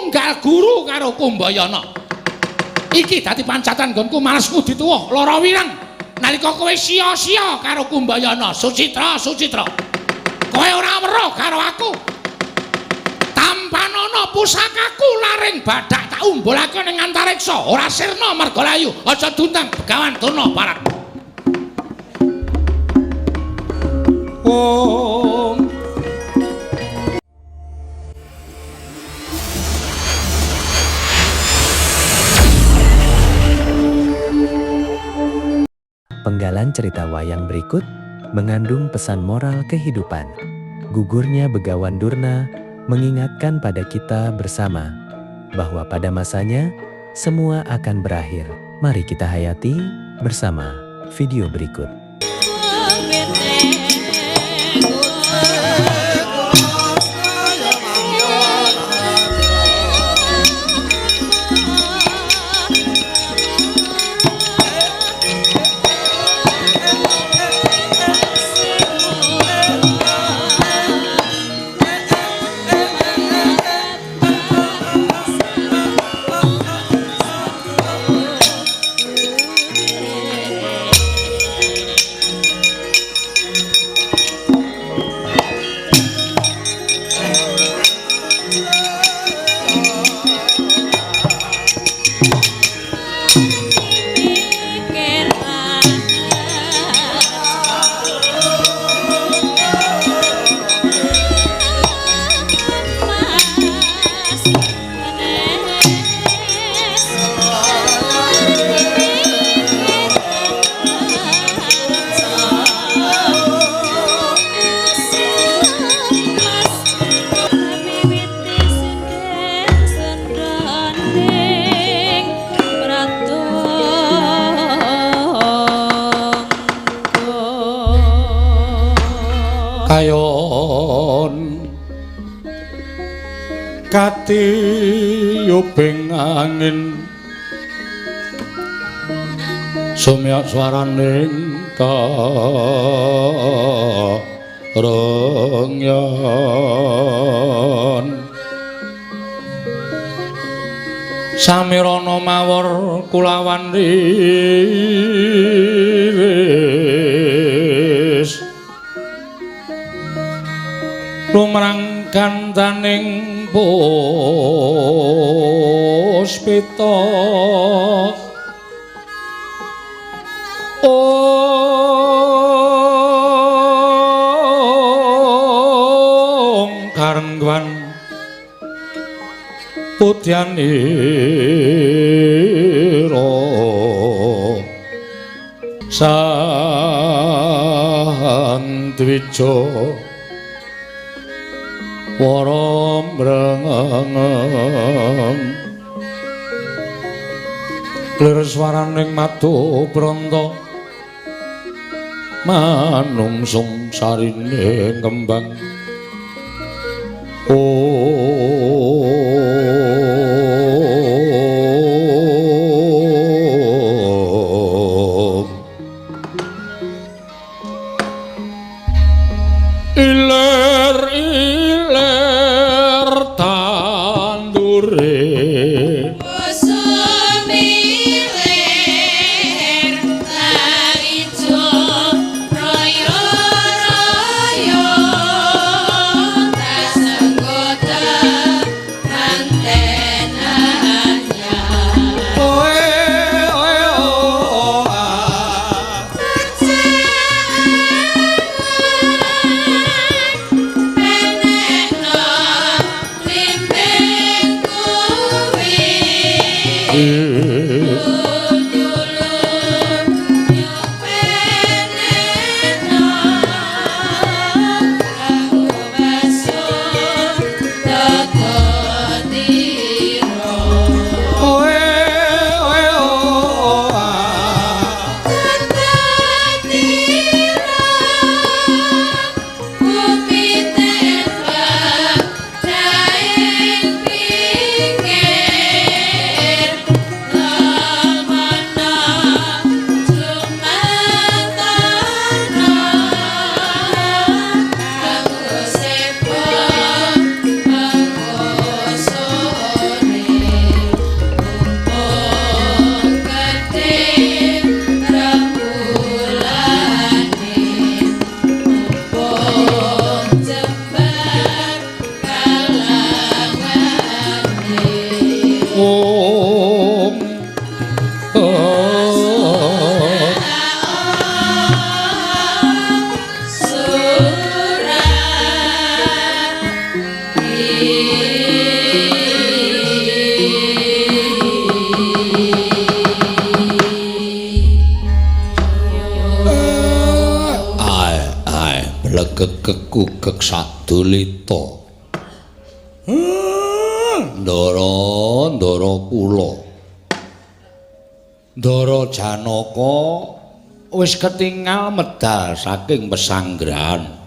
tunggal guru karo Kumbayana. Iki dadi pancatan nggonku males ngudi tuwa lara wirang. Nalika kowe sia-sia karo Kumbayana, Sucitra, kowe ora weruh karo aku. Tampanana pusakaku laring badak tak umbulake ning antariksa, ora sirna Margalayu, aja duntang Begawan Durna Barat. Om Penggalan cerita wayang berikut mengandung pesan moral kehidupan. Gugurnya Begawan Durna mengingatkan pada kita bersama bahwa pada masanya semua akan berakhir. Mari kita hayati bersama video berikut. Kayon katiyubing angin sumyak swaraning karengyan samirana mawur kulawan riris lumrang kantaning puspita Om karengwan putyanira sandwija wara mrengeng lir swaraning madu branta manungsung sarine kembang Royo royo, tak senggot kugek sadulita. Ndara kula. Ndara Janaka wis ketingal medal saking pesanggrahan.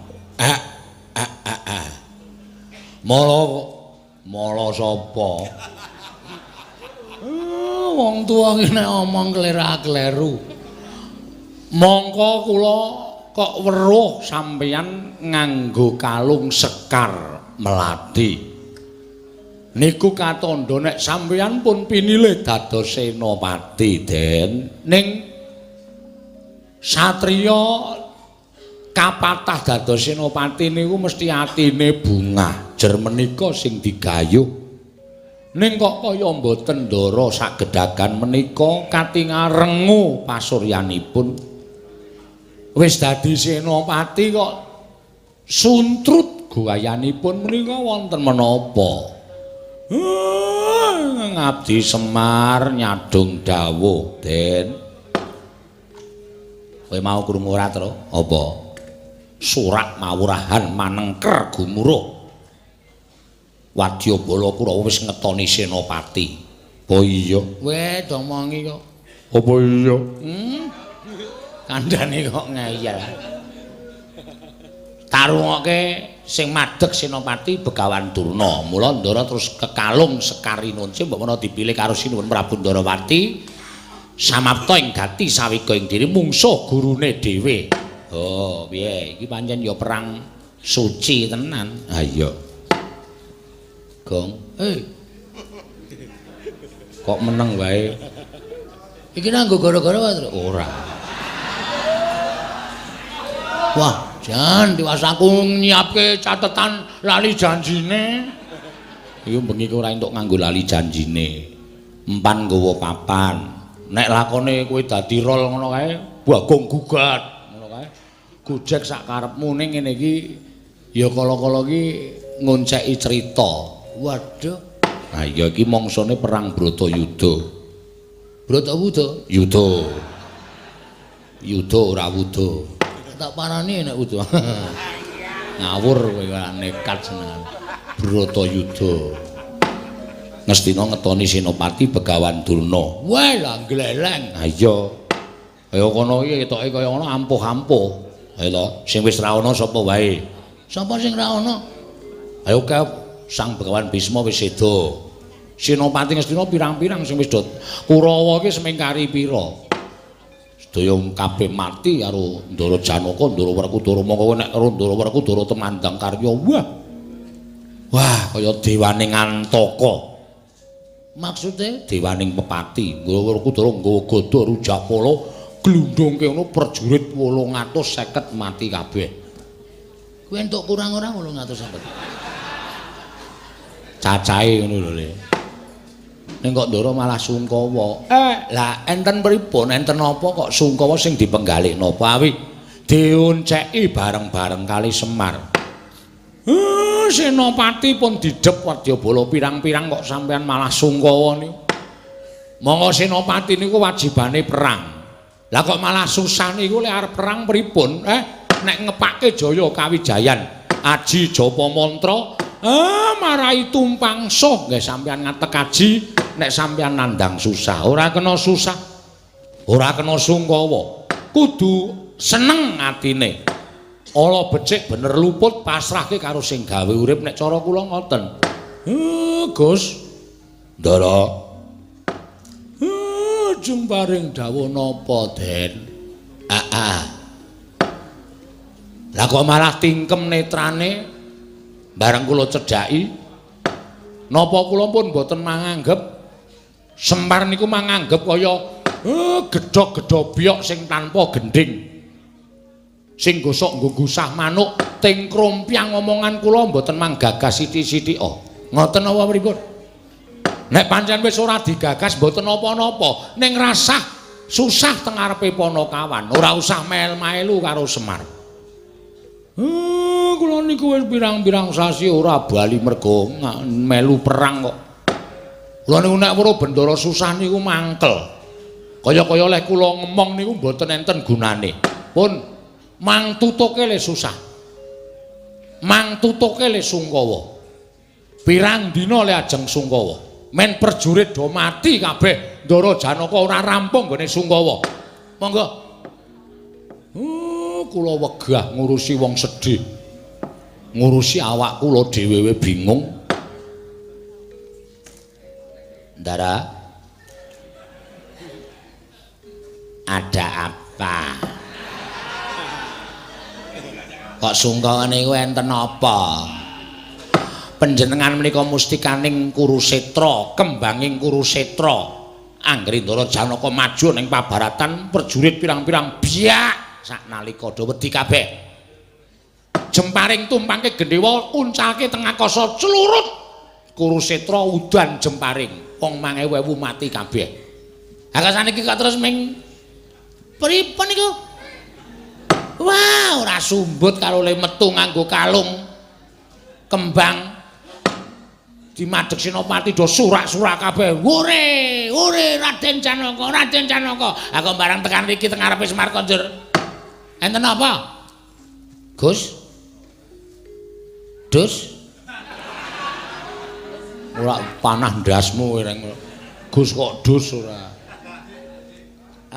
Mala sapa? Wong tuwa ki nek omong klerak-kleru. Mongko kula kok weruh sampeyan nganggo kalung sekar melati. Niku katandha nek sampeyan pun pinilih dados senopati, Den. Ning satriya kapatah dados senopati niku mesti atine bungah. Jer menika sing digayuh. Ning kok kaya mboten ndara sagedhagan menika katingal rengu pasuryanipun. Wis dadi senopati kok suntrut gayanipun menika wonten menapa? Ngabdi Semar nyadung dawuh, Den. Kowe mau krungu ora, Tru? Apa? Surak mawurahan manengker gumuruh. Wadyabala Kurawa wis ngetoni senopati. Apa iya? Weh, domongi kok. Apa iya? Kandhane kok ngeyel. Tarungoke sing madheg senopati Begawan Durna. Mula Ndara terus kekalung Sekarinunci mbok menawa dipilih karo Sinuwun Prabu Ndarawati. Samapta ing gati sawiga ing diri mungsuh gurune dhewe. Oh, piye? Iki pancen ya perang suci tenan. Ha iya. Gong. Kok meneng wae. Iki nanggo gara-gara wae, Tru? Ora. Wah, jan diwasaku nyiapke catetan lali janjine. Iku bengi ora entuk nganggo lali janjine. Empan nggawa papan. Nek lakone kowe dadi rol ngono kae, Bagong gugat ngono kae. Gojek sak karepmu ning ngene iki ya kala-kala iki ngonceki crita. Waduh. Nah iya iki mangsane perang Bratayuda. Bratayuda? Yuda ora wuda. Tak parani nek wuda. Ngawur kowe nekat senengan. Bratayuda. Ngestina ngetoni senopati Begawan Durna. Wah, lah gleleng. Ha iya. Kaya kono iki ketoke kaya ngono ampuh-ampuh. Ayo to, sing wis ra ana sapa wae? Sapa sing ra ana? Ayo kae Sang Begawan Bisma wis seda. Senopati Ngastina pirang-pirang sing wis Kurawa iki semengkari pira. Sedaya kabeh mati karo Ndara Janaka, Ndara Werkudara. Mongko nek karo Ndara Werkudara temandang karya. Wah, kaya dewaning Antaka. Maksude dewaning pepati. Ndara Werkudara nggawa gada rujapala glundhungke ngono prajurit 850 mati kabeh. Kuwi entuk kurang ora 850. Cacahe ngono lho Le. Ning kok Ndara malah sungkawa. Lah enten pripun? Enten apa kok sungkawa sing dipenggalihna? Pawi dionceki bareng-bareng kali Semar. Senopati pun didhep wadyabala pirang-pirang kok sampean malah sungkawa niku. Monggo senopati niku wajibane perang. Lah kok malah susah niku lek arep perang pripun? Nek ngepake jaya kawijayan, aji japa mantra marai tumpang soh nggih sampean ngatek kaji nek sampean nandang susah ora kena susah ora kena sungkawa kudu seneng atine ala becik bener luput pasrahke karo sing gawe urip nek cara kula ngoten Gus Ndara jeng paring dawuh napa Den lah kok malah tingkem netrane bareng kula cedhaki napa kula pun boten manganggep Semar niku manganggep kaya gedhog-gedhog biok sing tanpa gending sing gosok nggo gusah manuk ting krompiang omongan kula mboten manggagas sithik-sithik ngoten apa pripun nek pancen wis ora digagas mboten napa-napa ning rasah susah teng arepe Panakawan ora usah mel-melu karo Semar. Kula niku wis pirang-pirang sasi ora bali mergo melu perang kok. Kula niku nek weruh bendara susah niku mangkel. Kaya-kaya lek kula ngemong niku mboten enten gunane. Pun mang tutuke le susah. mang tutuke le Sungkawa. Pirang dina le ajeng Sungkawa. Men prajurit do mati kabeh. Ndara Janaka ora rampung gone Sungkawa. Monggo. Kula wegah ngurusi wong sedih. Ngurusi awak kula dhewe bingung. Ndara, ada apa? Kok Sungkawa niku enten apa? Panjenengan menika mustikaning Kurusetra, kembanging Kurusetra. Anggere Ndara Janaka maju ning pabaratan prajurit pirang-pirang biak saknalika do wedi kabeh. Jemparing tumpangke Gendhewa uncalke teng akasa clurut. Kurusetra udan jemparing. Wong 1000 mati kabeh. Akasane iki kok terus ming pripun niku? Wah, ora sumbut karo le metu nganggo kalung kembang. Dimadhek Senopati do surak-surak kabeh. Ore Raden Janaka, Raden Janaka. Aku barang tekan mriki teng ngarepe Semar Konjur. Enten apa? Gus? Dus? Ora panah ndasmu ireng. Gus kok dus ora.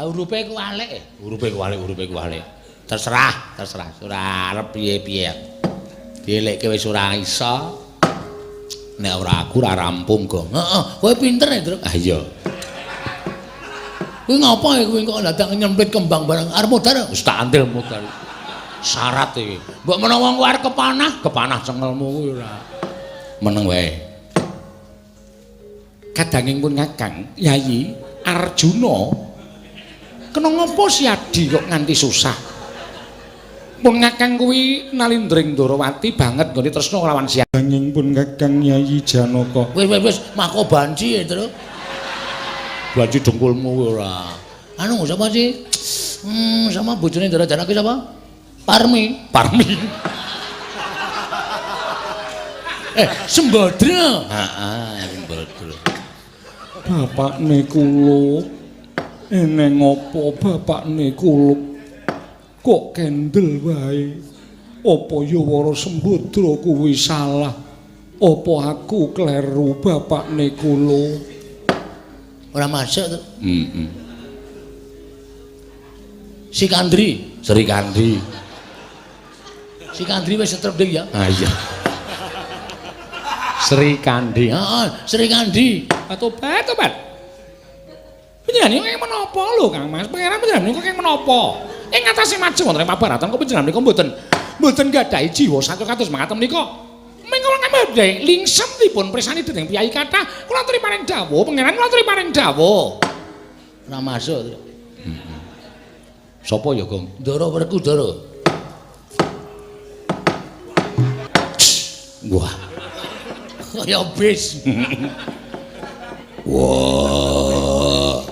Urupe ku alik. Urupe ku alik. Terserah. Ora arep piye-piye. Dielekke wis ora iso. Nek ora aku ora rampung, Gong. Heeh, kowe pinter ya, Truk. Ah iya. Kuwi ngapa ya kowe kok dadak nyemplit kembang bareng arep modar? Wis tak andil modar. Syarat iki. Mbok menawa kowe arep kepanah cengelmu kuwi ora. Meneng wae. Kadangipun Kakang Yayi Arjuna kena ngopo si Adi kok nganti susah? Pun Kakang kuwi nalindring Ndarawati banget nggone tresna lawan si Adi. Pun Kakang Yayi Janaka. Wis mako banci ya, Tru. Banci dengkulmu kuwi ora. Anu sapa sih? Sama bojone Ndara Janaka sapa? Parmi. Sembadra. Heeh, Sembadra. Bapakne kula eneng apa bapakne kula kok kendel wae. Apa Yawara Sembadra kuwi salah? Apa aku kleru bapakne kula? Ora masuk to. Sri Kandi wis setrep ndek ya? Ah iya. Sri Kandi. Heeh, Sri Kandi. Tobat. Panjenengan iki menapa lho, Kang Mas? Pangeran panjenengan niku kenging menapa? Ing ngatasi maju wonten ing pabaratan kok panjenengan niku mboten gadahi jiwa saking kados mangkaten menika. Mengko kemawon lingsemipun presani dening piyai kathah kula aturi paring dawuh, pangeran kula aturi paring dawuh. Ora masuk. Sapa ya, Gong? Ndara Werkudara. Wah. Kaya bis. Wah.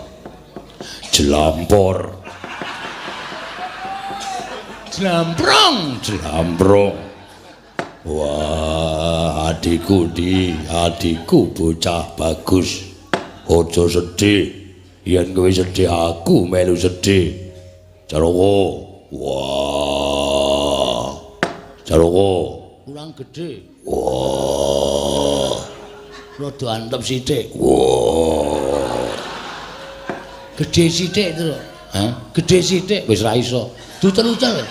Jelampor. Jelamprong. Wah, adikku bocah bagus. Aja sedih. Yen kowe sedih aku melu sedih. Jaroko. Wah. Jaroko. Kurang gede. Wah. Rada antep sithik. Wah. Gede sithik to. Hah? Gede sithik wis ra iso. Dutel-utel.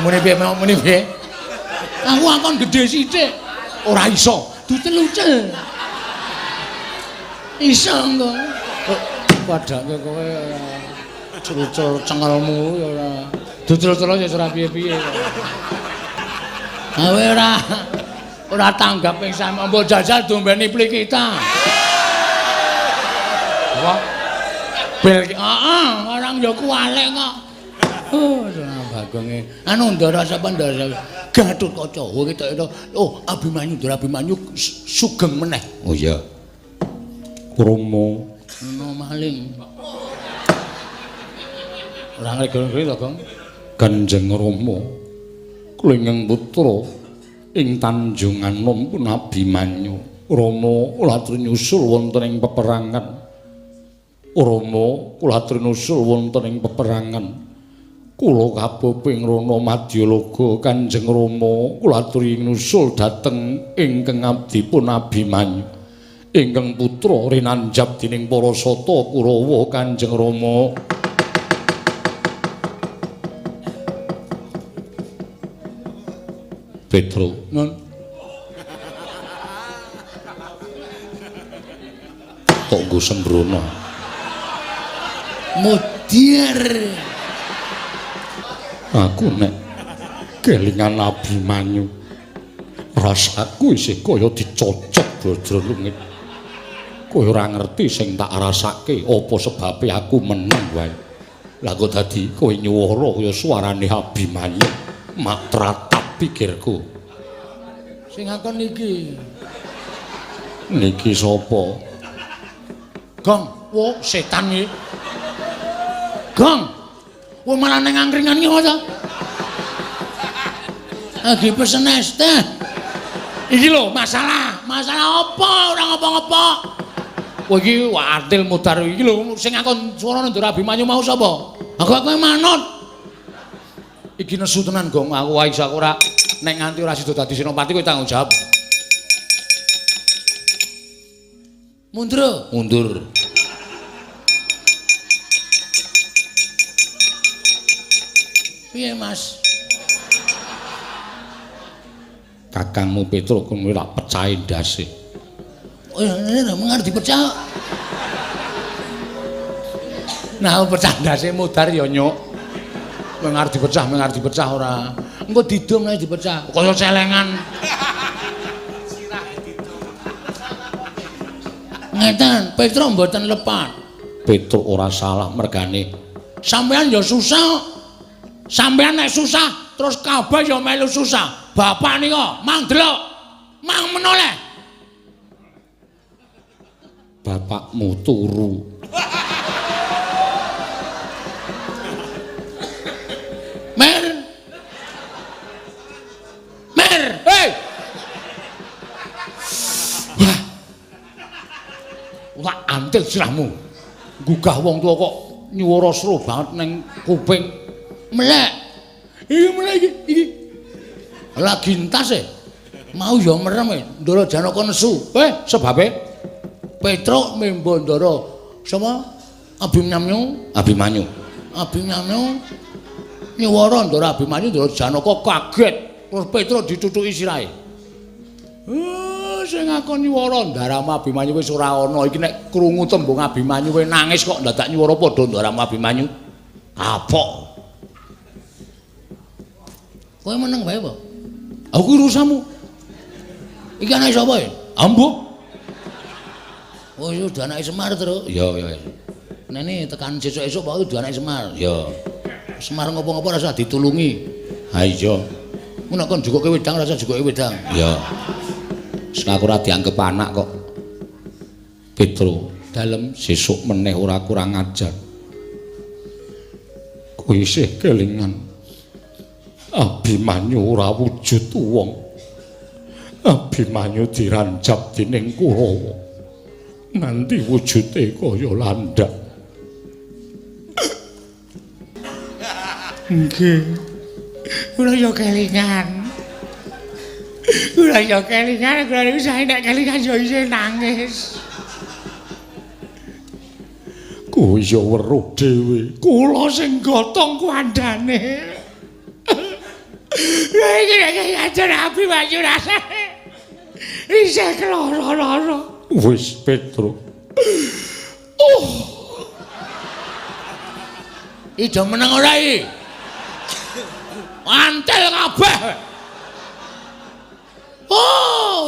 Muni piye? Aku akon gede sithik. Ora iso. Dutel-utel. Iso engko. Padake kowe cucul cengelmu ya ora. Dutel-utel ya ora piye-piye. Kowe ora tanggap ping sama mbok jajal dombeni plik kita. Wah. Bel orang ya kualek kok. Bagonge. Anu Ndara sapa Ndara? Gatotkaca. Oh ketok itu. Oh, Abimanyu, Ndara Abimanyu sugeng meneh. Oh iya. Kromo. Ono maling. Ora ngrego-ngrego to, Gong. Kanjeng Rama. Klingeng putra ing Tanjungan Nom pun Abimanyu. Rama kula aturi nyusul wonten ing peperangan. Rama kula aturi nyusul wonten ing peperangan. Kula kapeping rana Madyalaga Kanjeng Rama kula aturi nusul dhateng ingkang abdipun Abimanyu ingkang putra rinanjab dening para sata Kurawa Kanjeng Rama. Petro nun tok nggo sembrono mudir. Aku nek kelingan Abimanyu rasaku isih kaya dicocok brodrolungit. Kowe ora ngerti sing tak rasake apa sebabe aku meneng wae. Lah kok dadi kowe nyuwara kaya suarane Abimanyu. Mak tratap pikirku. Sing ngakon iki. Niki sapa? Gong, wo setan iki. Gong. Kowe malah nang angkringan iki apa? Lagi pesen es teh. Iki lho masalah apa? Ora ngopo-ngopo. Kowe iki adil mudhar iki lho sing ngakon swara Ndara Abimanyu mau sapa? Aku manut. Iki nesu tenan Gong, aku wae sak ora nek nganti ora sida dadi senopati kowe tanggung jawab. Mundur. Piye Mas? Kakangmu Petro kowe ora pecahi ndase. Oh ya mengar dipecah. Nah pecah ndase mudhar ya nyuk. Mengar dipecah ora. Engko didum ae dipecah. Kaya celengan. Ngeten, Petro mboten lepat. Petro ora salah mergane. Sampeyan ya susah. Sampeyan nek susah terus kabeh ya melu susah. Bapak nika mang delok, mang menoleh. Bapakmu turu. Mer. Hei. Wah. Wah antil sirahmu. Gugah wong tuwa kok nyuwara sro banget ning kuping. Melek. Iki. Lagi entas e. Mau ya merem e. Ndara Janaka nesu. Sebabe Petro membo Ndara sapa? Abimanyu. Nyuwara Ndara Abimanyu Ndara Janaka kaget. Terus Petro ditutuki sirahe. Sing ngakon nyuwara Ndara Abimanyu wis ora ana. Iki nek krungu tembung Abimanyu kowe nangis kok dadak nyuwara padha Ndara Abimanyu. Kapok. Kowe meneng wae apa? Aku urusanmu. Iki anake sapa ya? Ambu. Oh iya udah anake Semar terus. Ya. Nene tekan sesuk-esuk wae udah anake Semar. Ya. Semar ngopo-ngopo rasa ditulungi. Ha iya. Mun nek kon jukuke wedang rasa jukuke wedang. Ya. Sing aku ora dianggep anak kok. Petro, dalem sesuk meneh ora kurang ajar. Kowe isih kelingan. Abimanyu ora wujud wong. Abimanyu diranjab dening Kurawa. Nganti wujude kaya landak. Nggih. Kula ya kelingan. Kula niku sae nek kelingan ya isih nangis. Kowe ya weruh dhewe. Kula sing gotong kandhane. Iki ajar Abimanyu rasane. Isih keloro-loro. Wis Petro. Ijo meneng ora iki? Mantel kabeh.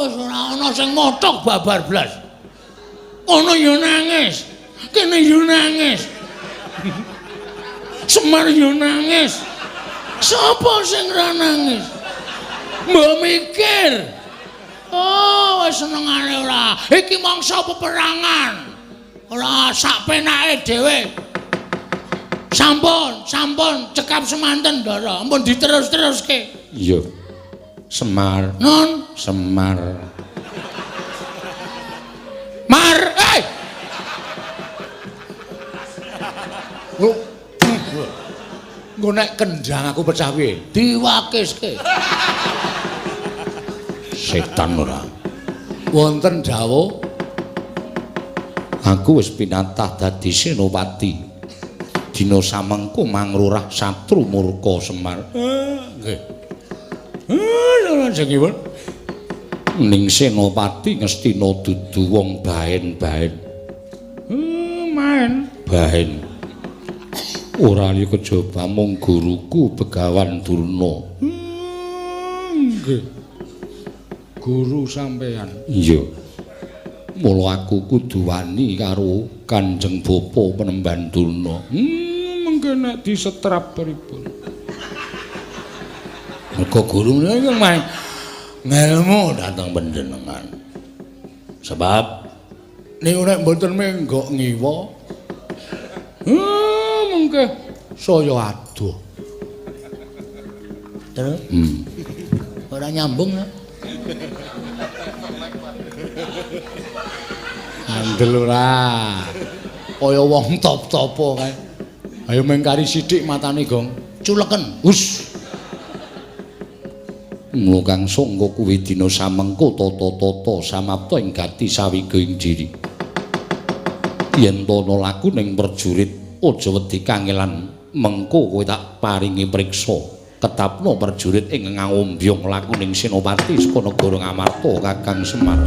Wis ora ana sing motok babar blas. Ono ya nangis. Kene ya nangis. Semar ya nangis. Sapa sing ora nangis? Mbok mikir. Oh, wis senengane ora. Iki mangsa peperangan. Ora sak penake dhewe. Sampun cekap semanten, Ndara. Ampun diterus-teruske. Iya. Semar. Non, Semar. Mar, Nggo Engko nek kendang aku pecah piye? Diwakiske. Setan ora. Wonten dawuh aku wis pinatah dadi senopati. Dina samengko mangrurah satru murka Semar. Nggih. Jenengipun ning senopati ngestina dudu wong bahen-bahen. Main bahen. Ora liya kejaba mung guruku Begawan Durna. Nggih. Guru sampeyan. Iya. Mula aku kudu wani karo Kanjeng Bapa Penemban Durna. Mengke nek disetrap pripun. Mergo guru niku main ngelmu dateng panjenengan. Sebab niku nek mboten menggok ngiwa mengke saya adoh. Terus? Ora nyambung ya. Andel ora. Kaya wong top-topo kae. Ayo mengkari sithik matane, Gong. Culeken. Hus. Mula kang sangka kuwi dina samengko tata-tata samapta ing gati sawiga ing diri. Yen ana laku ning prajurit aja wedi kangelan mengko kowe tak paringi priksa. Ketapno prajurit ing ngombyong laku ning senopati saka negara Ngamarta Kakang Semar.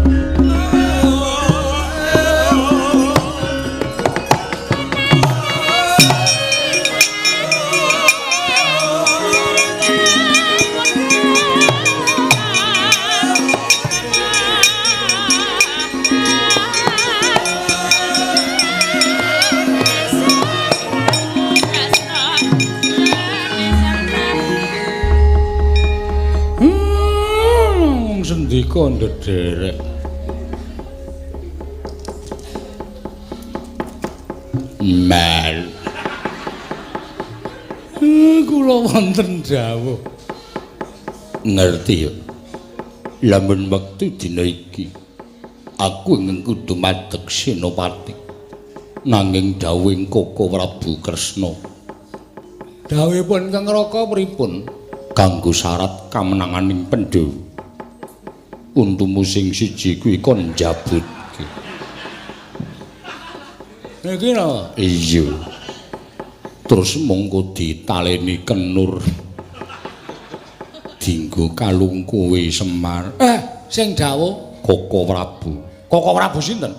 Sendika ndederek. Mal. Kula wonten dawuh. Ngerti ya. Lamun wektu dina iki aku ingkang kudu madeg senopati. Nanging dawuhing Koko Prabu Kresna. Dawuhipun Kang Raka pripun? Kanggo syarat kamenanganing Pandhawa. Untumu sing siji kuwi kon njabutke. Iki lho. Iya. Terus mongko ditaleni kenur. Dinggo kalung kowe Semar. Sing dawuh Koko Prabu. Koko Prabu sinten?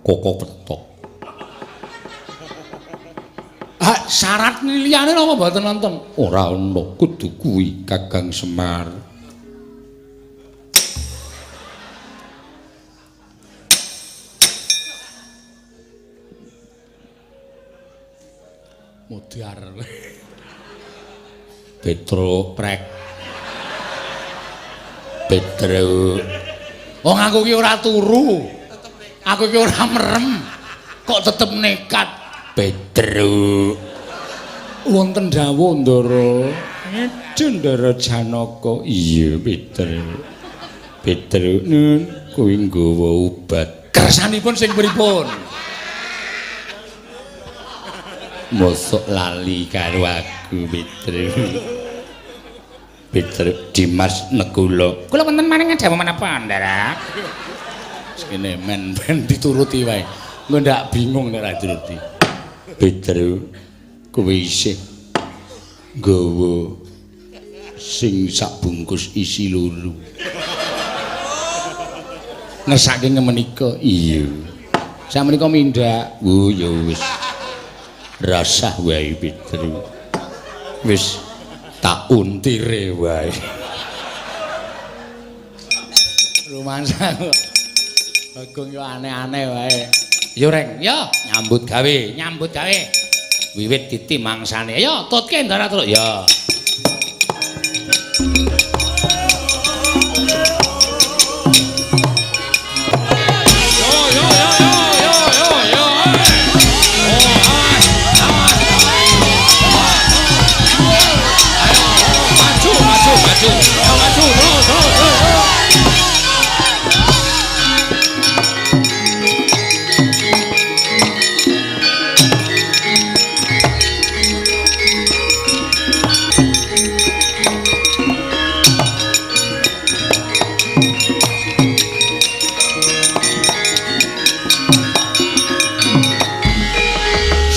Koko Petok. Syarat liyane napa mboten wonten? Ora ana, kudu kuwi Kakang Semar. Mudyar. Petro prek. Petro. Wong aku ki ora turu. Aku ki ora merem. Kok tetep nekat. Petro. Wonten dawuh Ndara. Ndara Janaka. Iya, Petro. Petro nun kuwi nggawa obat. Kersanipun sing pripun? Mosok lali karo aku, Petro. Petro Dimas Negula. Kula wonten maring dawuh menapa, Ndara? Sekene men ben dituruti wae. Engko ndak bingung nek ora dituruti. Petro, kowe isih nggawa sing sak bungkus isi loro. Ngesake ngemenika. Iya. Sak menika mindhak. Oh ya wis. Rasah wae Petro. Wis tak untire wae. Rumansa Bagong yo aneh-aneh wae. Yo Reng, yo nyambut gawe, nyambut gawe. Wiwit titi mangsane. Yo tutke Ndara terus yo.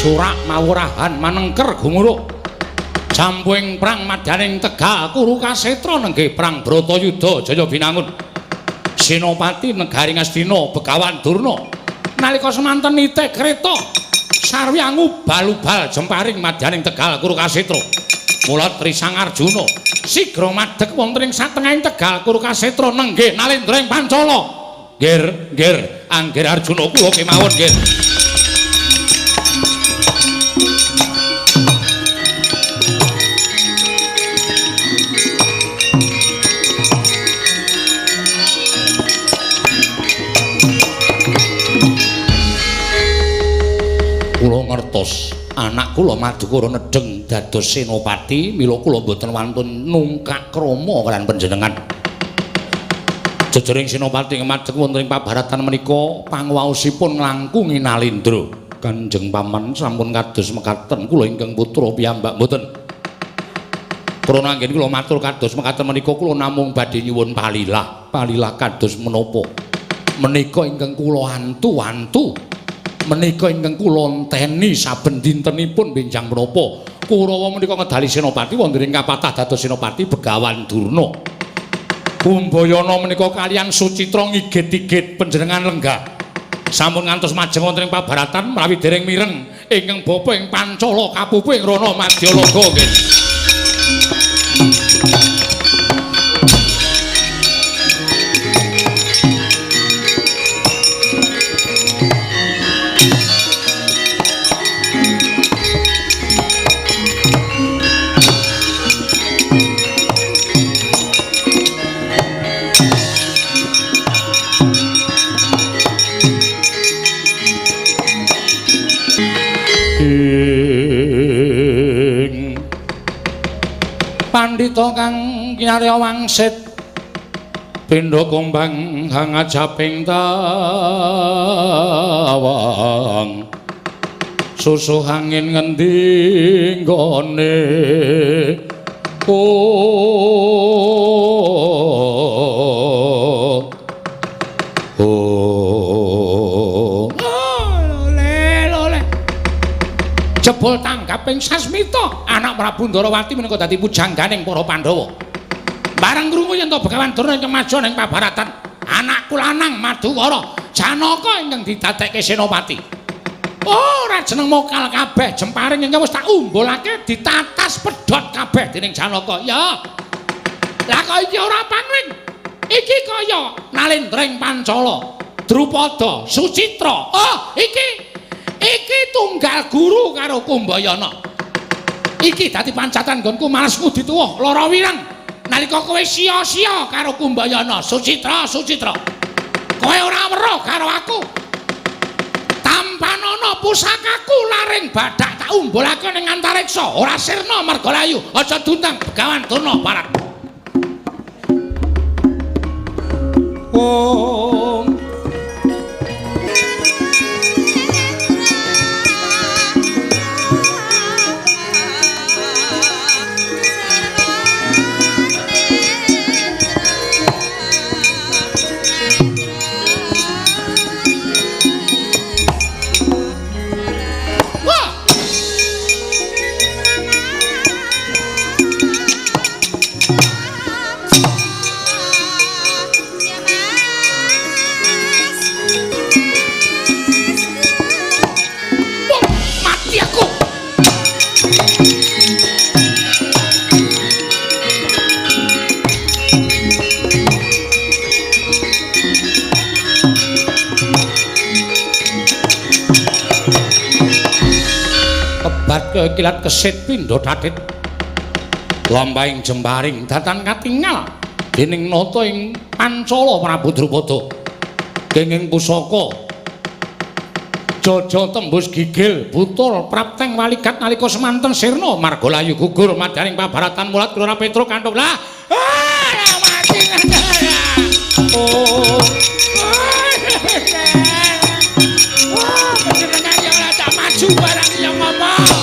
Surak mawurahan manengker gumuruk jampuing prang madaning Tegal Kuru Kasetra nenggih prang Bratayuda Jaya Binangun Senopati negari Ngastina Begawan Durna nalika semanten nitik kreta sarwi ngubal-ubal jemparing madaning Tegal Kuru Kasetra mula Trisang Arjuna sigra madheg wonten ing satengahing Tegal Kuru Kasetra nenggih Nalendra ing Pancala nggir anggir Arjuna kula kemawon nggih. Kula ngertos anak kula Madukara nedheng dados senopati mila kula boten wantun nungkak krama kaliyan panjenengan. Jejering senopati madheg wonten ing pabaratan menika panguwaosipun nglangkungi Nalendra. Kanjeng Paman sampun kados mekaten kula ingkang putra piyambak mboten. Krana anggen kula matur kados mekaten menika kula namung badhe nyuwun palilah. Palilah kados menapa? Menika ingkang kula antu-antu menika ingkang kula enteni saben dintenipun benjang menapa Kurawa menika ngedali senopati wonten ing kapatah dados senopati Begawan Durna. Kumbayana menika kaliyan Sucitra ngigit-igit panjenengan lenggah. Sampun ngantos majeng wonten ing pabaratan menawi dereng mireng ingkang bapa ing Pancala kapupuh ing Rana Madyalaga nggih. Pandhita kang nyarya wangsit pindha kumbang hangajaping tawang susuh angin ngendi nggone jebul tanggaping Sasmita anak Prabu Ndarawati menika dadi pujangganing para Pandhawa. Bareng krungu yen to Begawan Durna ingkang maju ning pabaratan, anakku lanang Madukara Janaka ingkang didadekke senopati. Ora jeneng mokal kabeh jemparing ingkang wis tak umbulake ditatas pedhot kabeh dening Janaka. Ya. Lah kok iki ora pangling. Iki kaya Nalendreng Pancala, Drupada, Sucitra. Oh, iki tunggal guru karo Kumbayana. Iki dadi pancatan nggonku males ngudi tuwuh lara wirang nalika kowe sia-sia karo Kumbayana. Sucitra kowe ora weruh karo aku tampanana pusakaku laring badak tak umbulake ning antariksa ora sirna margalayu aja dundang Begawan Durna parat. Kilat kesit pindha tatit lombahing jembaring datan katingal dening nata ing Pancala Prabu Drupada kenging pusaka jaja tembus gigil butul prapteng waligat nalika semanten sirna margalayu gugur madaning pabaratan mulat Kelora Petruk kanthong lah mati panjenengan ya ora tak maju barang ya ngomong.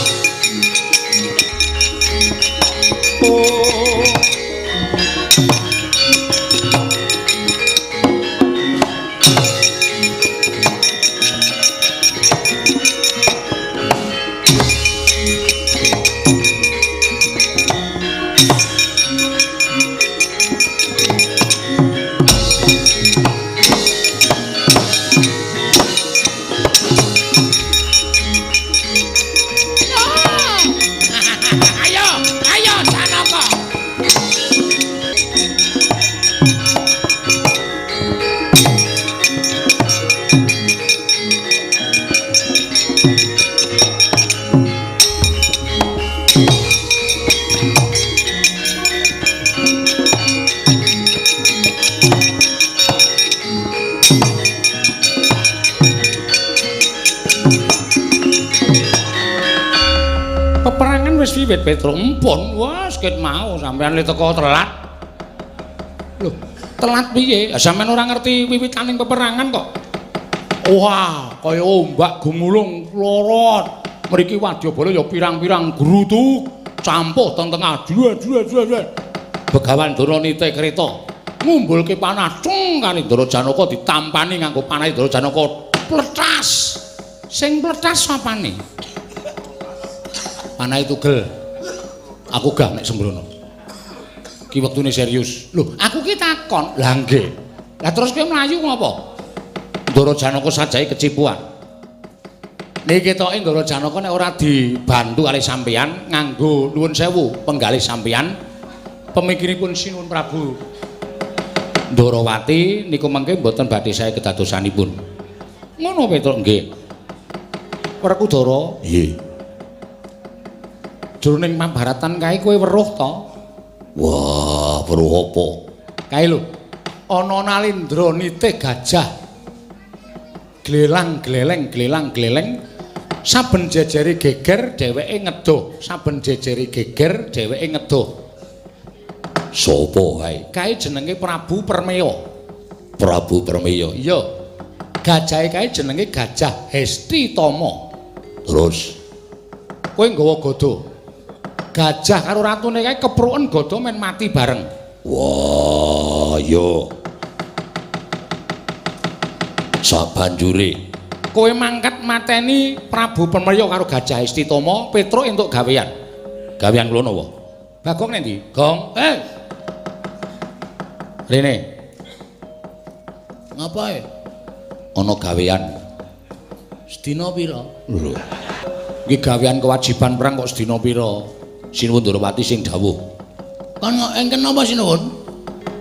Wiwit Petruk empun, wes ket mau sampean le teko telat. Loh, telat piye? Sampean ora ngerti wiwitaning peperangan kok. Wah, kaya ombak gumulung lorot. Mriki wadyabala ya pirang-pirang grutuk, campuh teng tengah. Begawan Duranite kreta ngumbulke panah kali Ndara Janaka ditampani nganggo panah Ndara Janaka pletas. Sing pletas sapane? Panah tugel. Aku gak nek sembrono. Ki wektune serius. Lho, aku ki takon. Lah nggih. Lah terus kowe mlayu ngopo? Ndara Janaka sajahe kecipuan. Niki ketoke Ndara Janaka nek ora dibantu kali sampeyan nganggo nuwun sewu penggalih sampeyan pemikiripun Sinuwun Prabu Ndarawati niku mengke mboten badhe sae kedadosanipun. Ngono Petruk nggih. Werkudara, nggih. Jroning Mahabharatan kae kowe weruh to? Wah, weruh apa? Kae lho. Ana Nalindranite gajah. Glelang-gleleng saben jejere geger dheweke ngedoh, saben jejere geger dheweke ngedoh. Sapa kae? Kae jenenge Prabu Permeya. Prabu Permeya. Iya. Gajahe kae jenenge Gajah Hestitama. Terus kowe nggawa gada. Gajah karo ratune kae kepruken gada men mati bareng. Wah, iya. Sabanjure kowe mangkat mateni Prabu Permeya karo Gajah Hestitama, Petruk entuk gawean. Gawean kula napa? Bagong nek ndi? Gong. Rene. Ngapae? Ana gawean. Sedina pira? Lho. Iki gawean kewajiban perang kok sedina pira? Sinuwun Ndarawati sing dawuh. Kan engken napa sinuwun?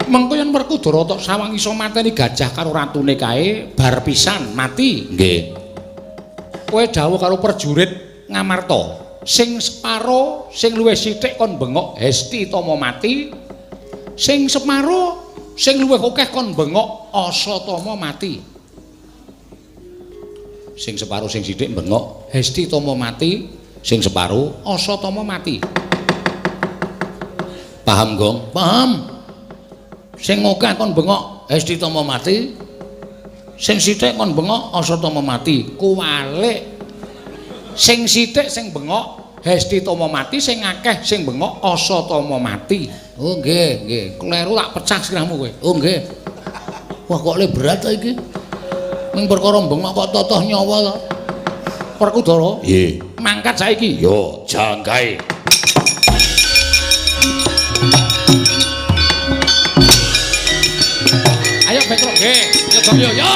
Mengko yen Werkudara tok sawang iso mateni gajah karo ratune kae bar pisan mati. Nggih. Kowe dawuh karo prajurit Ngamarta, sing separo sing luwih sithik kon bengok Hestitama mati, sing separo sing luwih akeh kon bengok Asatama mati. Sing separo sing sithik bengok Hestitama mati, sing separo Asatama mati. Paham, Gong? Paham. Sing akeh kon bengok Hestitama mati, sing sithik kon bengok Asatama mati. Kuwalik. Sing sithik sing bengok Hestitama mati, sing akeh sing bengok Asatama mati. Oh nggih, nggih. Kleru tak pecah sirahmu kowe. Oh nggih. Wah kok le berat ta iki? Ning perkara bengok kok totoh nyawa to. Werkudara? Nggih. Mangkat saiki. Yo, jangkae. Ayo Petruk nggih. Yo Gong yo.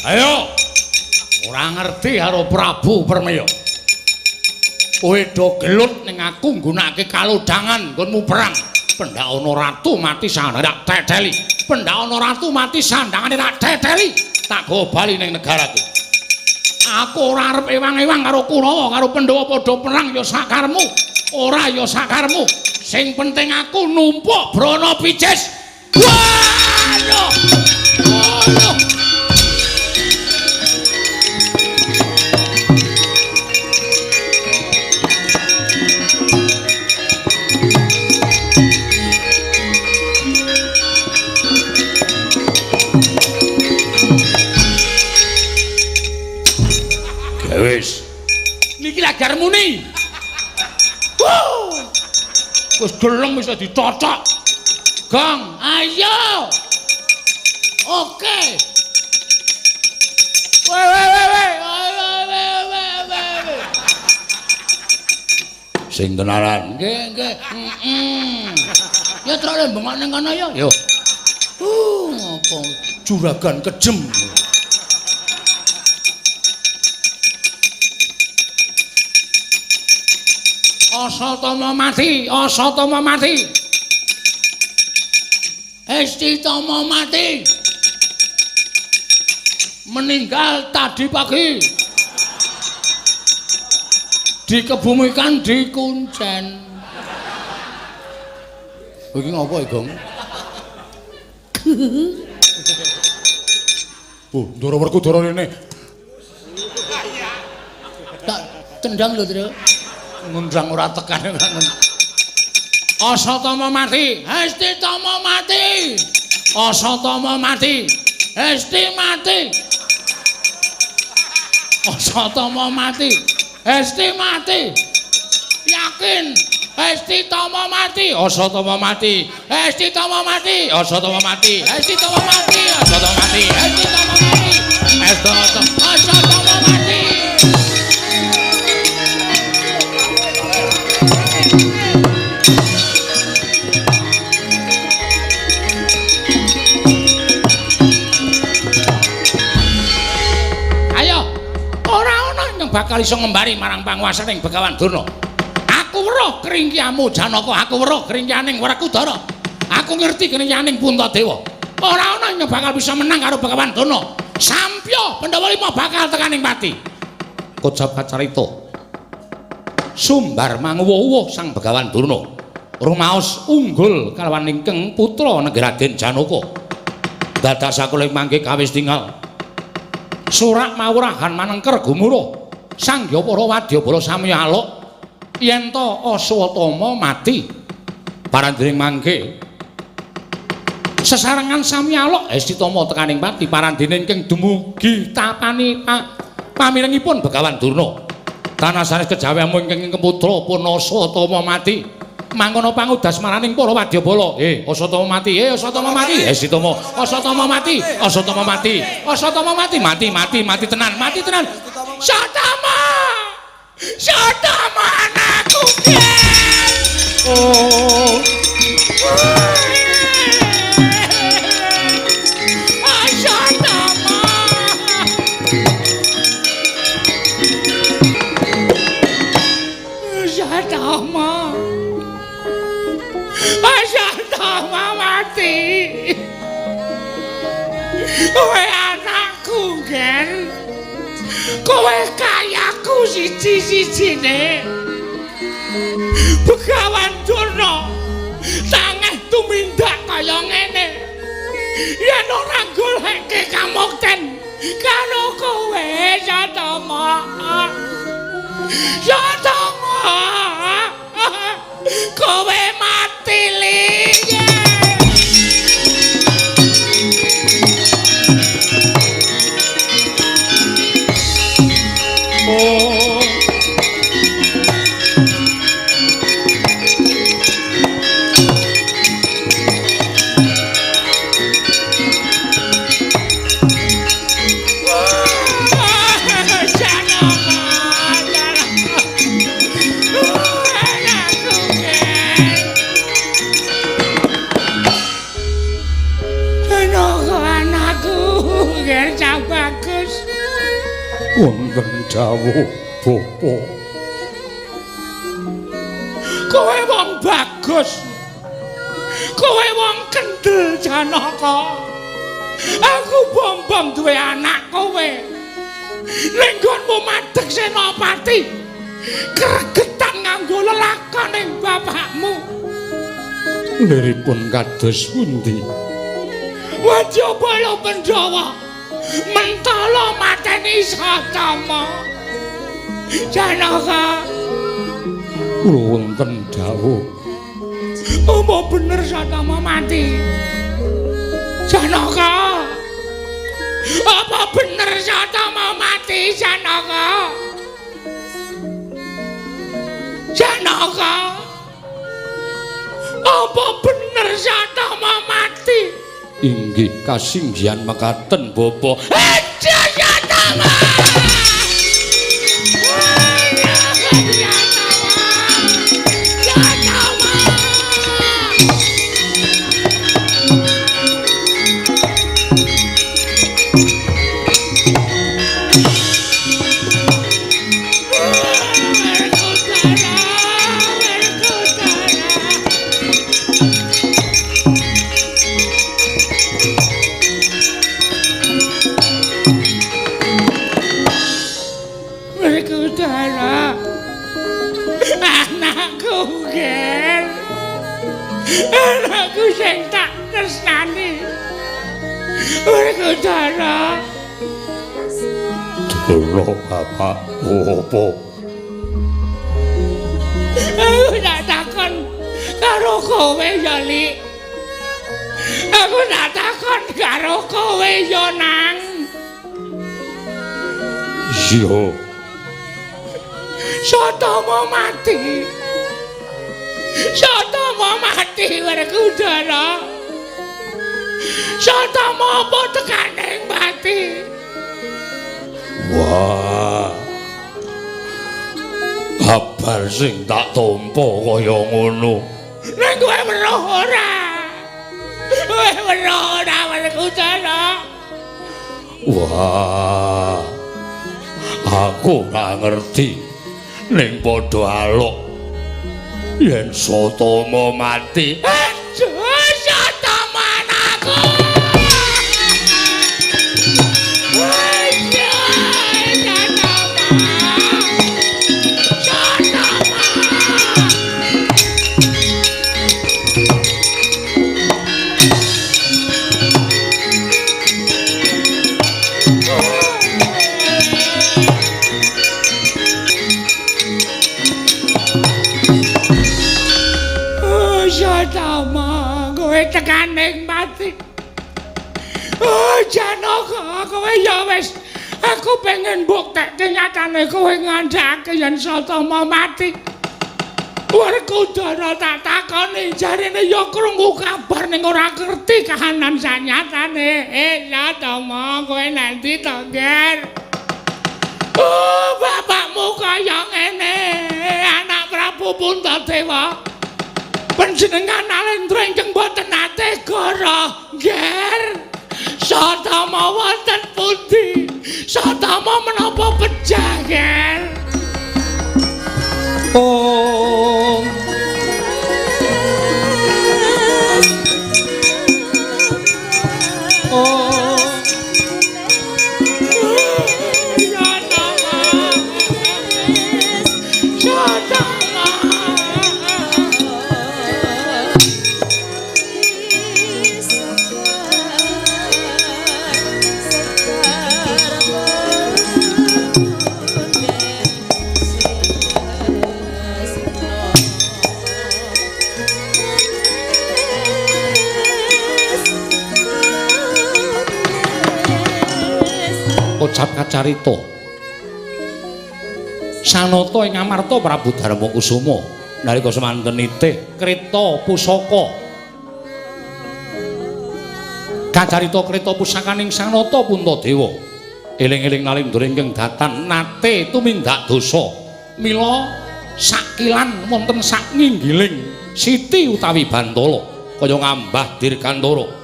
Ayo, ora ngerti karo Prabu Permeya. Kowe do gelut ning aku nggunakake kalodhangan nggonmu perang. Pendak ana ratu mati sandangane tak teteli. Pendak ana ratu mati sandangane tak teteli. Tak go bali ning negaraku. Aku ora arep ewang-ewang karo Kurawa karo Pandhawa padha perang ya sakarmu. Ora ya sakarmu. Sing penting aku numpuk Brana Pijes. Waduh. Waduh. Wis. Niki lagar muni. Wis gelem wis dicocok. Gong, ayo. Oke. Sing tenanan. Nggih, nggih. Ya terus bengok ning kono ya. Yo. Apa juragan kejem. Asatama mati, Asatama mati. Hestitama mati. Meninggal tadi pagi. Dikebumikan di Kuncen. Iki ngopo, Gong? Ndara Werkudara rene. Tak cendang lho, Tru. Ngundang ora tekan kan. Asatama mati, Hestitama mati. Asatama mati, Hesti mati. Asatama mati, Hesti mati. Yakin Hestitama mati, Asatama mati. Hestitama mati, Asatama mati. Hestitama mati, Asatama mati. Hestitama mati. Asatama mati. Bakal iso ngembari marang panguwasaning Begawan Durna. Aku weruh kringkiamu Janaka, aku weruh kringkianing Werkudara. Aku ngerti kringkianing Puntadewa. Ora ana yang bakal bisa menang karo Begawan Durna. Sampya Pandhawa 5 bakal tekaning pati. Kocap kacarita. Sumbar manguwuh sang Begawan Durna. Rumaos unggul kalawan ingkang putra Negaraden Janaka. Dadak sakuling mangke kawis tinggal. Surak mawurahan manengker gumuruh. Sangya para wadyabala sami alok yen to Aswatama mati. Parandene mangke sesarengan sami alok Hestitama tekaning pati parandene ingkang dumugi tapani pamirengipun Begawan Durna. Tanah sanes kejawiamu ingkang putra pun Aswatama mati. Mangkono pangudas maraning para wadyabala. Aswatama mati, Aswatama mati. Hestitama, Aswatama mati, Aswatama mati. Aswatama mati, mati tenan, mati tenan. Satama! Satama anakku! Oh. Satama! Satama! Satama mati! Kowe anakku, Gen. Kowe kayaku siji-sijine. Begawan Durna tangeh tumindak kaya ngene. Yen ora goleke kamukten karo kowe Satama. Satama. Kowe mati li. Wonten dawuh bapa. Kowe wong bagus. Kowe wong kendel Janaka. Aku bombong duwe anak kowe. Ning nggonmu madheg Senopati. Gregetan nganggo lelakoning bapakmu. Liripun kados pundi? Wadyabala Pandhawa mentala mateni Satama. Janaka kula wonten dawuh. Apa bener Satama mati? Janaka. Apa bener Satama mati, Janaka? Janaka. Apa bener Satama mati? Inggih kasinggihan mekaten Bapa. Satama! Werkudara. Dora bapak opo? Aku tak takon karo kowe ya, Lik. Aku tak takon karo kowe ya, Nang. Iya. Sotomo mati. Sotomo mati Werkudara. Sotomo apa tekaning mati? Wah. Kabar sing tak tampa kaya ngono. Ning kowe weruh ora? Kowe weruh ora Werkudara? Wah. Aku ora ngerti. Ning padha alok. Yen Sotama mati, aduh Sotama anakku. Sotama, kowe tekaning mati. Oh, Janaka, kowe ya wis. Aku pengen buktekke nyatane kowe ngandhake yen Sotama mati. Werkudara tak takoni jarine ya krungu kabar ning ora ngerti kahanan sanyatane. Sotama, kowe nanti to, Ger? Oh, bapakmu kaya ngene, anak Prabu Puntadewa. Panjenengan Alendra ingkang boten nate goro, Ger. Sotama wonten pundi? Sotama menapa pejah, Ger? oh Ucap kacarita Sanata ing Amarta Prabu Darmakusuma nalika semanten nitih kreta pusaka. Kacarita kreta pusakaning Sanata Puntadewa eling-eling Nalendra ingkang datan nate tumindak dosa mila sakilan wonten sak nginggiling Siti utawi Bantala kaya ngambah Dirgantara.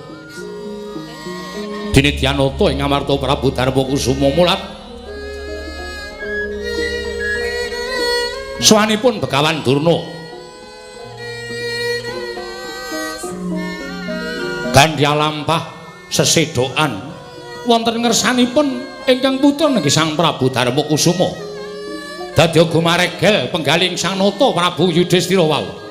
Dene Dyanata ing Amarta Prabu Darmakusuma mulat sawanipun Begawan Durna gandya lampah sesedokan wonten ngersanipun ingkang putra nggih Sang Prabu Darmakusuma dadi gumaregel penggaling Sang Nata Prabu Yudhistira wau.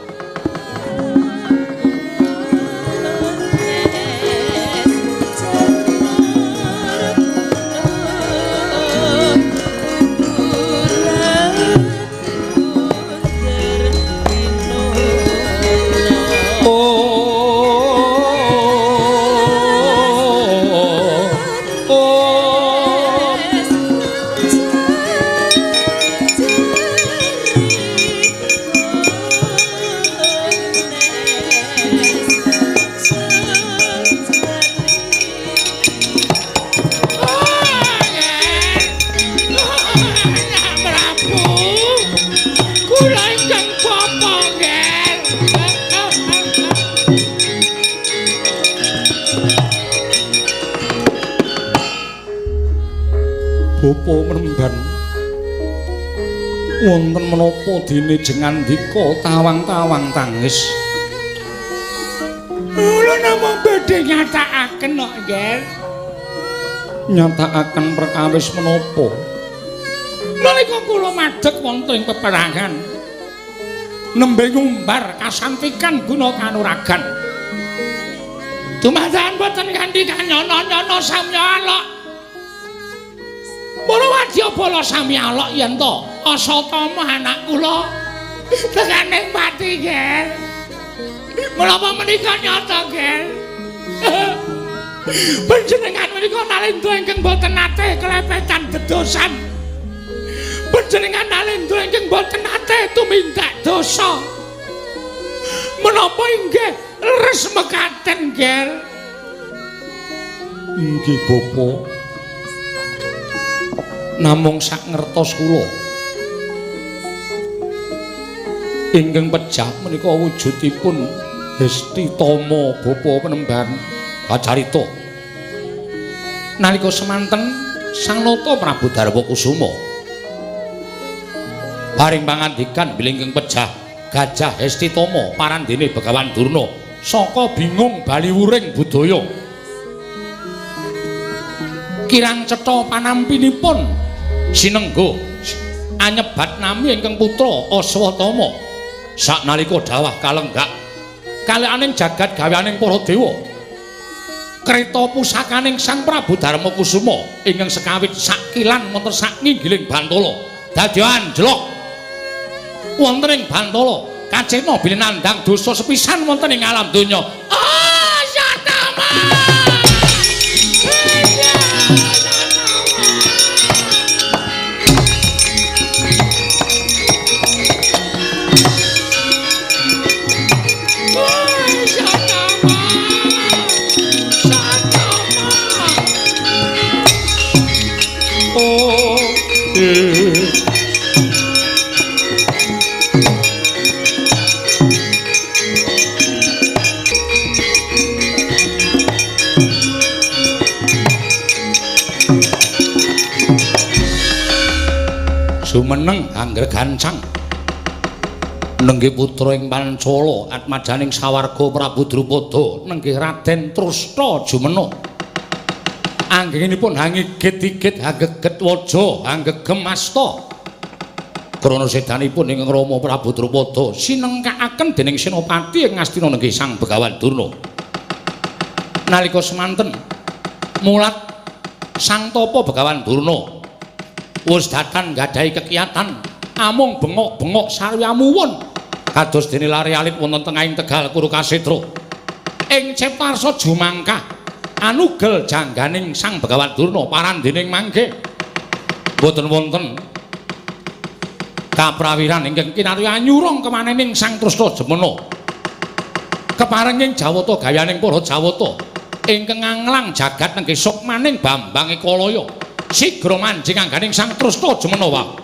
Bapa Mremban wonten menapa dene jengandika tawang-tawang tangis kula namung badhe nyatakaken kok nggih nyatakaken perkawis menapa nalika kula madheg wonten ing peperangan nembe ngumbar kasantikan guna kanuragan Dumadakan boten kanthi kanyono-nyono samyalok. Para wadya bala samyalok yen to Asatama anak kula tekaning pati, Ger. Menapa menika nyata, Ger? Panjenengan menika nalendra ingkang boten nate klepetan dedosan. Panjenengan nalendra ingkang boten nate tumindak dosa. Menapa inggih leres mekaten, Ger? Inggih Bapa. Namung sak ngertos kula ingkang pejah menika wujudipun Hesti Tama Bapa Penemban Kacarita. Nalika semanten Sang Nata Prabu Darmakusuma paring pangandikan bilih ingkang pejah Gajah Hesti Tama parandene Begawan Durna saka bingung bali wuring budaya. Kirang cetha panampinipun sinengga anyebat nami ingkang putra Aswatama saknalika dawah kalenggak kalianing jagat gaweaning para dewa kreta pusakaning Sang Prabu Darmakusuma ingkang sekawit sakilan wonten saknginggiling Bantala dadi anjlok wonten ing Bantala kacena bilih nandhang dosa sepisan wonten ing alam donya. Asatama Sumeneng angger gancang nenggih putra ing Pancala atmajaning sawarga Prabu Drupada nenggih Raden Trusna Jumena anggenipun hangigit-igit hageget waja anggegem asta krana sedanipun ing Rama Prabu Drupada sinengkakaken dening Senopati ing Ngastina nenggih Sang Begawan Durna. Nalika semanten mulat Sang Tapa Begawan Durna wis datan nggadahi kekiyatan amung bengok-bengok sarwi amuwun kados dene lare alit wonten tengahing Tegal Kurukasetra ing Ciptarsa jumangkah anugel jangganing Sang Begawan Durna parandening mangke boten wonten kaprawiran ingkang kinarya anyurung kemanening Sang Trusna Jemena keparenging Jawata gayaning para Jawata ingkang nganglang jagat nenggih sukmaning Bambang Ekalaya sigra manjing angganing Sang Trusna Jemena wae.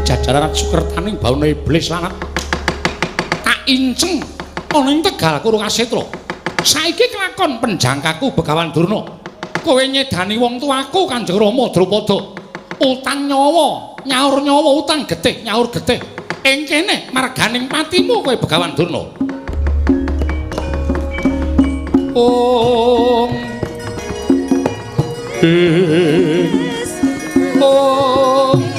Jajaran sukertaning bauna iblis lanat tak inceng ana ing Tegal Kurukasetra. Saiki kelakon penjangkaku Begawan Durna. Kowe nyedani wong tuaku Kanjeng Rama Drupada. Utang nyawa, nyaur nyawa utang getih, nyaur getih. Ing kene marganing patimu kowe Begawan Durna. Om Om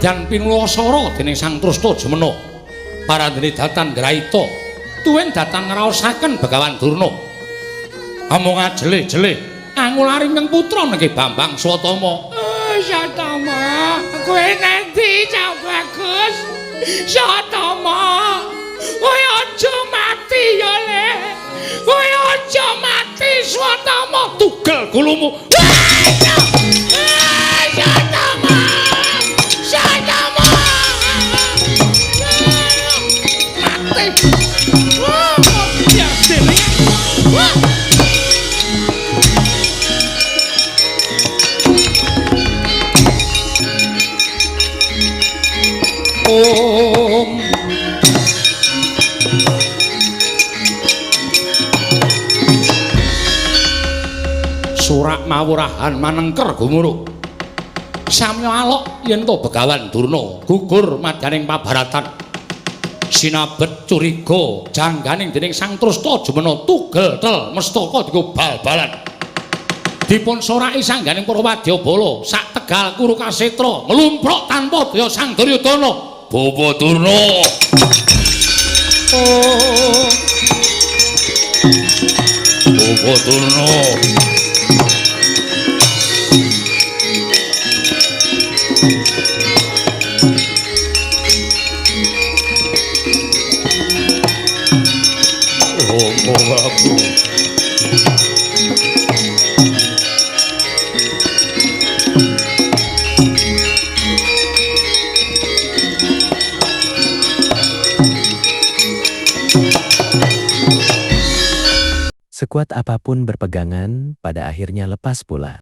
nadyan pinulosara dening Sang Trusna Jemena parandene datan Graita tuwin datan ngraosaken Begawan Durna omong ajele-jele angularing ing putra nggih Bambang Swatama. Swatama kowe nanti Cak Bagus Swatama kowe aja mati ya Le kowe aja mati Swatama tugel kulumu Swatama Swatama mati wah biar dene wah Om Surak mawurahan manengker gumuruk samya alok yen to Begawan Durna gugur madyaning pabaratan sinabet curiga jangganing dening Sang Trusna Jemena tugel tel mestaka dienggo bal-balan dipun soraki sangganing para wadyabala sak Tegal Kurukasetra nglumpruk tanpa daya Sang Duryudana. Bapa Durna. Oh. Bapa Durna. Oh, aku. Sekuat apapun berpegangan, pada akhirnya lepas pula.